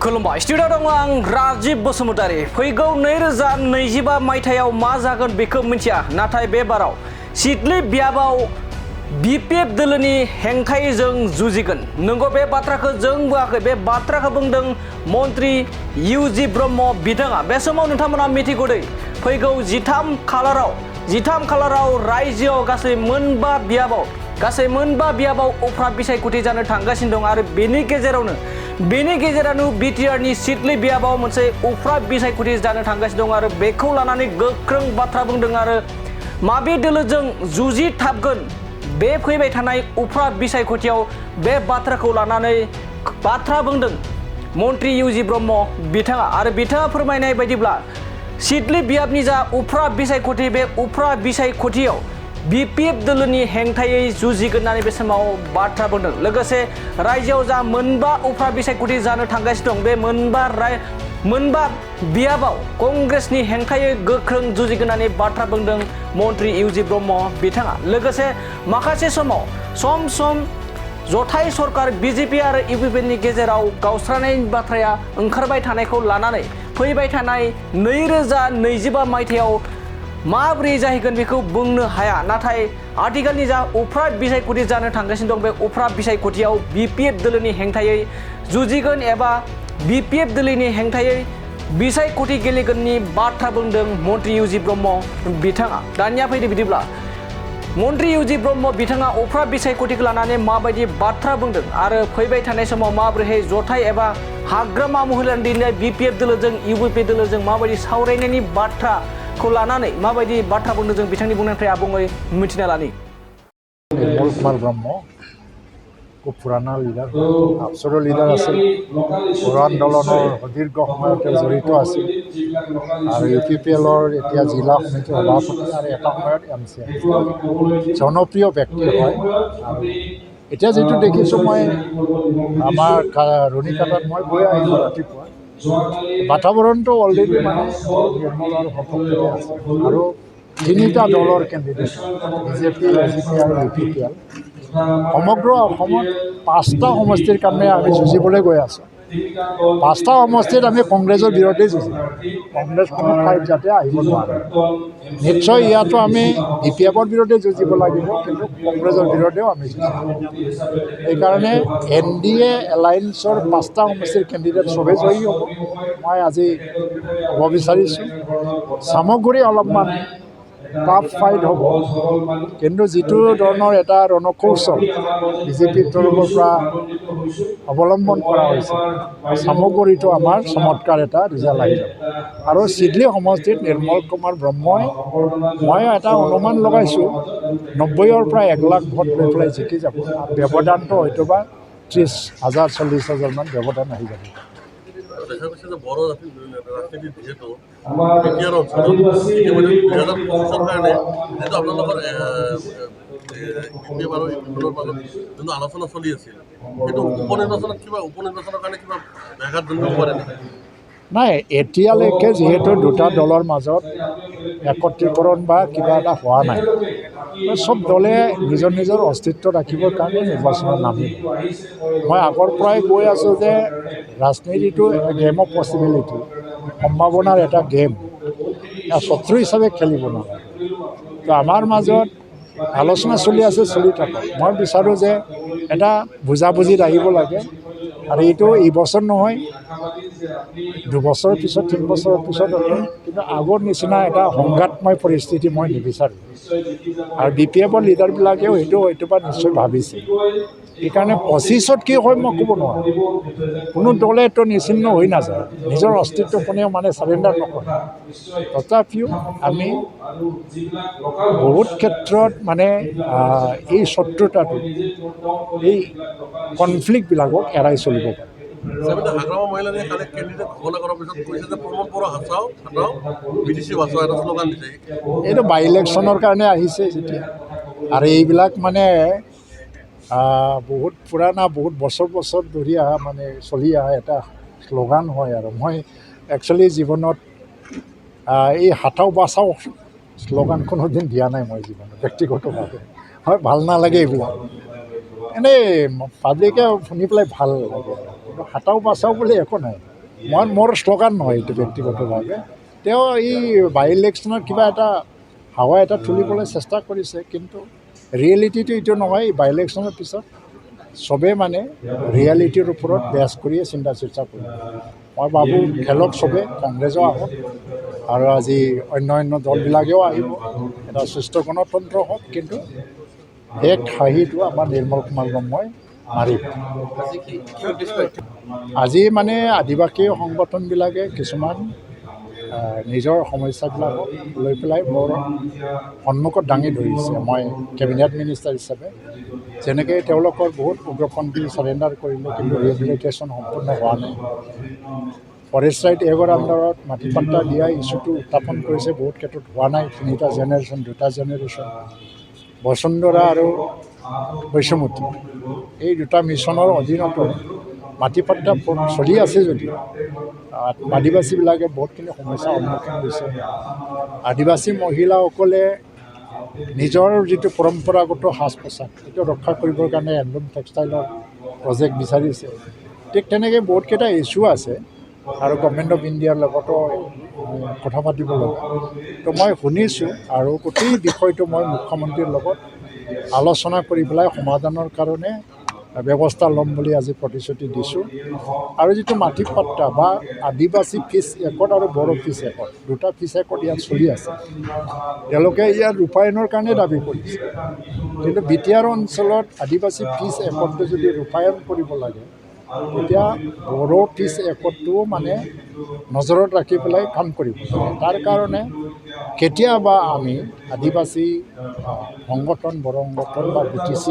खुलुमबाय स्टुडिअ दङ आं राजिब बसुमतारी फैगौ 2025 मायथाइयाव मा जागोन बेखौ मिथिया नाथाय बे बाराव सिडली बियाबाव बिपिएफ दोलोनि हेंथायै जों जुजिगोन नंगौ बे बाथ्राखौ जों बुङाखै बे बाथ्राखौ बुंदों मन्त्रि इउजि ब्रह्म बिथाङा बे समाव नोंथांमोना मिथिगौदै फैगौ 13 खालाराव रायजोआव गासै मोनबा बियाबाव उफ्रा बिसायख'थि जानो थांगासिनो दं आरो बेनि गेजेरावनो बिटिआरनि सिडली बियाबाव मोनसे उफ्रा बिसायख'थि जानो थांगासिनो दं आरो बेखौ लानानै गोख्रों बाथ्रा बुंदों आरो माबे दोलोजों जुजिथाबगोन बे फैबाय थानाय उफ्रा बिसायख'थियाव बे बाथ्राखौ लानानै बाथ्रा बुंदों मन्त्रि इउजि ब्रह्म बिथाङा आरो बिथाङा फोरमायनाय बायदिब्ला सिडली बियाबनि जा उफ्रा बिसायख'थि बे उफ्रा बिसायख'थियाव बिपिएफ दोलोनि हेंथायै जुजिगोन होननानै बे समाव बाथ्रा बुंदों लोगोसे रायजोआव जा मोनबा उफ्रा बिसायख'थि जानो थांगासिनो दं बे मोनबा बियाबाव कंग्रेसनि हेंथायै गोख्रों जुजिगोन होननानै बाथ्रा बुंदों मन्त्रि इउजि ब्रह्म बिथाङा लोगोसे माखासे समाव सम जथाय सरकार बिजेपि आरो इउपिपिनि गेजेराव गावस्रानायनि बाथ्राया ओंखारबाय थानायखौ लानानै फैबाय थानाय 2025 मायथाइयाव माबोरै जाहैगोन बेखौ बुंनो हाया नाथाय आथिखालनि जा उफ्रा बिसायख'थि जानो थांगासिनो दं बे उफ्रा बिसायख'थियाव बिपिएफ दोलोनि हेंथायै जुजिगोन एबा बिपिएफ दोलोनि हेंथायै बिसायख'थि गेलेगोननि बाथ्रा बुंदों मन्त्रि इउजि ब्रह्म बिथाङा दानिया फैदो बिदिब्ला मन्त्रि इउजि ब्रह्म बिथाङा उफ्रा बिसायख'थिखौ लानानै माबायदि बाथ्रा बुंदों आरो फैबाय थानाय समाव माबोरैहाय जथाय एबा हाग्रामा महिलानि बिपिएफ दोलोजों इउपिपि दोलोजों माबायदि सावरायनायनि बाथ्राखौ लानानै माबायदि बाथ्रा बुंदों जों बिथांनि बुंनायनिफ्राय आबुङै मिथिना लानि निर्मल कुमार ब्रह्म को पुराना लिडार आपसर लिडार आसिल बर आंदोलনৰ দীৰ্ঘ সময়তে জড়িত আছিল আৰু ইউপিপিএলৰ এতিয়া জিলা সমিতি সভাপতি আৰু এটা সময়ত এমচি জনপ্ৰিয় ব্যক্তি হয় আৰু এতিয়া যেটো দেখিছোঁ মই আমাৰ ৰুণিকাটাত মই গৈ আহিলোঁ ৰাতিপুৱা বাতাবৰণটো অলৰেডি মানে নিৰ্মলৰ সপক্ষতে আছে আৰু তিনিটা দলৰ কেণ্ডিডেট বিজেপি এজিপি আৰু ইউপিপিএল সমগ্ৰ অসমত 5টা সমষ্টিৰ কাৰণে আমি যুঁজিবলৈ গৈ আছোঁ 5টা সমষ্টিত আমি কংগ্ৰেছৰ বিৰুদ্ধে যুঁজিম কংগ্ৰেছ কোনো ঠাইত যাতে আহিব নোৱাৰে নিশ্চয় ইয়াতো আমি বিপিএফৰ বিৰুদ্ধে যুঁজিব লাগিব কিন্তু কংগ্ৰেছৰ বিৰুদ্ধেও আমি যুঁজিম সেইকাৰণে এনডিএ এলায়েন্সৰ 5টা সমষ্টিৰ কেণ্ডিডেট চবেই জয়ী হ'ব মই আজি ক'ব বিচাৰিছোঁ সামগ্ৰী অলপমান টাফ ফাইট হ'ব কিন্তু যিটো ধৰণৰ এটা ৰণকৌশল বিজেপিৰ তৰফৰ পৰা অৱলম্বন কৰা হৈছে সামগ্ৰীটো আমাৰ চমৎকাৰ এটা ৰিজাল্ট আহি যাব আৰু সিডলি সমষ্টিত নিৰ্মল কুমাৰ ব্ৰহ্মই মই এটা অনুমান লগাইছোঁ 90ৰ পৰা 1 লাখ ভোট লৈ পেলাই জিকি যাব আৰু ব্যৱধানটো হয়তোবা 30,000 40,000 মান ব্যৱধান আহি যাব দেখা গৈছে যে বড় ৰাজনীতি যিহেতু বিটিআৰ অঞ্চলত ইতিমধ্যে 2025 কাৰণে যিটো আপোনালোকৰ বিপিএফ আৰু ইউপিপিৰ মাজত যোনটো আলোচনা চলি আছিল কিন্তু উপনিৰ্বাচনৰ কাৰণে কিবা ব্যাঘাত জন্মিব পাৰে নেকি নাই এতিয়ালৈকে যিহেতু দুটা দলৰ মাজত একত্ৰীকৰণ বা কিবা এটা হোৱা নাই সব দলে নিজৰ অস্তিত্ব ৰাখিবৰ কাৰণে নিৰ্বাচনত নামিব মই আগৰ পৰাই কৈ আছোঁ যে ৰাজনীতিটো গেম অফ পচিবিলিটি সম্ভাৱনাৰ এটা গেম শত্ৰু হিচাপে খেলিব নালাগে তো আমাৰ মাজত আলোচনা চলি আছে চলি থাকক মই বিচাৰোঁ যে এটা বুজাবুজিত আহিব লাগে আৰু এইটো এইবছৰ নহয় 2 বছৰৰ পিছত 3 বছৰৰ পিছত হ'ব কিন্তু আগৰ নিচিনা এটা সংঘাতময় পৰিস্থিতি মই নিবিচাৰোঁ আৰু বিপিএফৰ লিডাৰবিলাকেও সেইটো হয়তোবা নিশ্চয় ভাবিছে সেইকাৰণে 25ত কি হয় মই ক'ব নোৱাৰোঁ কোনো দলেতো নিশ্চিন্ন হৈ নাযায় নিজৰ অস্তিত্ব কোনেও মানে চাৰেণ্ডাৰ নকৰে তথাপিও আমি বহুত ক্ষেত্ৰত মানে এই শত্ৰুতাটো এই কনফ্লিক্টবিলাকক এৰাই চলিব পাৰে হাগ্ৰামা মহিলানে কালি কেণ্ডিডেট ঘোষণা কৰাৰ পিছত কৈছে যে প্ৰমোদ বড়ো হাচাও বিটিচি বাচাও এটা শ্লোগান দিছে এইটো বাই ইলেকশ্যনৰ কাৰণে আহিছে যেতিয়া আৰু এইবিলাক মানে বহুত পুৰাণা বহুত বছৰ ধৰি অহা মানে চলি অহা এটা শ্লোগান হয় আৰু মই একচুৱেলি জীৱনত এই হাতাও বাচাও শ্লোগান কোনোদিন দিয়া নাই মই জীৱনত ব্যক্তিগতভাৱে হয় ভাল নালাগে এইবিলাক এনেই পাব্লিকে শুনি পেলাই ভাল লাগে কিন্তু হাতাও বাচাও বুলি একো নাই মোৰ শ্লোগান নহয় এইটো ব্যক্তিগতভাৱে তেওঁ এই বাই ইলেকশ্যনত কিবা এটা হাৱা এটা তুলিবলৈ চেষ্টা কৰিছে কিন্তু ৰিয়েলিটিটো এইটো নহয় বাই ইলেকশ্যনৰ পিছত চবেই মানে ৰিয়েলিটিৰ ওপৰত বেছ কৰিয়ে চিন্তা চৰ্চা কৰিব মই ভাবোঁ খেলক চবে কংগ্ৰেছো আহক আৰু আজি অন্য দলবিলাকেও আহিব এটা সুস্থ গণতন্ত্ৰ হওক কিন্তু এক হাঁহিটো আমাৰ নিৰ্মল কুমাৰ ব্ৰহ্মই মাৰিব আজি মানে আদিবাসী সংগঠনবিলাকে কিছুমান নিজৰ সমস্যাবিলাকক লৈ পেলাই মোৰ সন্মুখত দাঙি ধৰিছে মই কেবিনেট মিনিষ্টাৰ হিচাপে যেনেকৈ তেওঁলোকৰ বহুত উগ্ৰপন্থী চাৰেণ্ডাৰ কৰিলে কিন্তু ৰিহেবিলিটেশ্যন সম্পূৰ্ণ হোৱা নাই ফৰেষ্ট ৰাইট এগৰ আণ্ডাৰত মাটি পাট্টা দিয়া ইছ্যুটো উত্থাপন কৰিছে বহুত ক্ষেত্ৰত হোৱা নাই 3টা জেনেৰেশ্যন 2টা জেনেৰেশ্যন বসুন্ধৰা আৰু বৈষ্ণমতী এই 2টা মিছনৰ অধীনতো মাটি পাট্টা চলি আছে যদিও আদিবাসীবিলাকে বহুতখিনি সমস্যাৰ সন্মুখীন হৈছে আদিবাসী মহিলাসকলে নিজৰ যিটো পৰম্পৰাগত সাজ পোছাক সেইটো ৰক্ষা কৰিবৰ কাৰণে হেণ্ডলুম টেক্সটাইলৰ প্ৰজেক্ট বিচাৰিছে ঠিক তেনেকৈ বহুতকেইটা ইছ্যু আছে আৰু গভৰ্ণমেণ্ট অফ ইণ্ডিয়াৰ লগতো কথা পাতিব লগা তো মই শুনিছোঁ আৰু গোটেই বিষয়টো মই মুখ্যমন্ত্ৰীৰ লগত আলোচনা কৰি পেলাই সমাধানৰ কাৰণে ব্যৱস্থা ল'ম বুলি আজি প্ৰতিশ্ৰুতি দিছোঁ আৰু যিটো মাটি পাট্টা বা আদিবাসী ফিজ একট আৰু বড়ো ফিজ একট 2টা ফিজ একট ইয়াত চলি আছে তেওঁলোকে ইয়াত ৰূপায়ণৰ কাৰণে দাবী কৰিছে কিন্তু বিটিআৰ অঞ্চলত আদিবাসী ফিজ একটটো যদি ৰূপায়ণ কৰিব লাগে তেতিয়া বড়ো ফিজ একটটোও মানে নজৰত ৰাখি পেলাই কাম কৰিব লাগে তাৰ কাৰণে কেতিয়াবা আমি আদিবাসী সংগঠন বড়ো সংগঠন বা BTC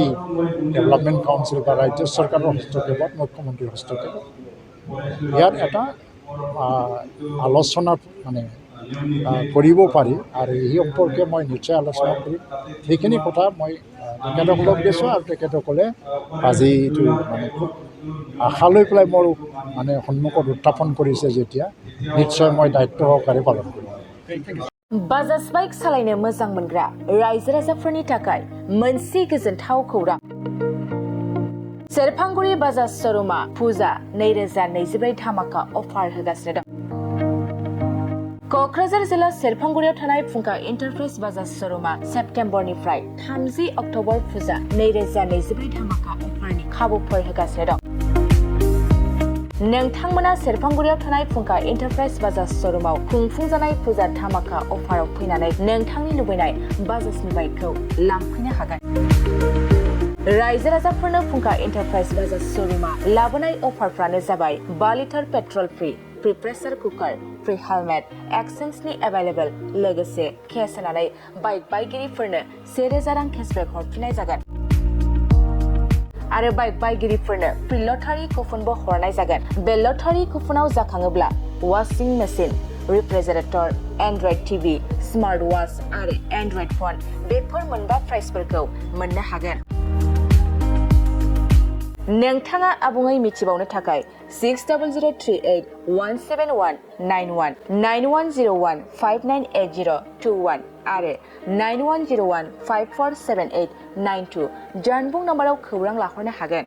ডেভেলপমেণ্ট কাউন্সিল বা ৰাজ্য চৰকাৰৰ হস্তক্ষেপত মুখ্যমন্ত্ৰীৰ হস্তক্ষেপত ইয়াত এটা আলোচনা মানে কৰিব পাৰি আৰু এই সম্পৰ্কে মই নিশ্চয় আলোচনা কৰিম সেইখিনি কথা মই তেখেতসকলক দিছোঁ আৰু তেখেতসকলে আজি এইটো মানে খুব আশা লৈ পেলাই মোৰ মানে সন্মুখত উত্থাপন কৰিছে যেতিয়া নিশ্চয় মই দায়িত্ব সহকাৰে পালন কৰিম बाजाज बाइक सालायनो मोजां मोनग्रा रायजो राजाफोरनि थाखाय मोनसे गोजोनथाव खौरां सेरफांगुरि बाजाज शोरूमा फुजा 2024 धामाका अफार होगासिनो दं क'क्राझार जिल्ला सेरफांगुरियाव थानाय फुंखा एन्टारप्राइज बाजाज शोरूमा सेप्तेम्बरनिफ्राय 30 अक्ट'बर फुजा 2024 धामाका अफारनि खाबुफोर होगासिनो दं नोंथांमोना सेरफांगुरियाव थानाय फुंखा एन्टारप्राइज बाजाज शोरूमाव खुंफुंजानाय फुजा धामाका अफाराव फैनानै नोंथांनि लुबैनाय बाजाजनि बाइकखौ लांफैनो हागोन रायजो राजाफोरनो फुंखा एन्टारप्राइज बाजाज शोरूमा लाबोनाय अफारफ्रानो जाबाय 5 लिटार पेट्रल फ्रि प्रेसार कुकार फ्रि हेलमेट एक्सचेन्जनि एभेलेबल लोगोसे केस होनानै बाइक बायगिरिफोरनो 1000 रां केसबेक हरफिननाय जागोन आरो बाइक बायगिरिफोरनो फ्रि लटारि कुपनबो हरनाय जागोन बे लटारि कुपनाव जाखाङोब्ला washing machine refrigerator Android TV smart watch आरो एन्ड्रइड फन बेफोर मोनबा प्राइसफोरखौ मोननो हागोन नोंथाङा आबुङै मिथिबावनो थाखाय 6038171919 9101598021 आरो 9101547892 जानबुं नम्बराव खौरां लाहरनो हागोन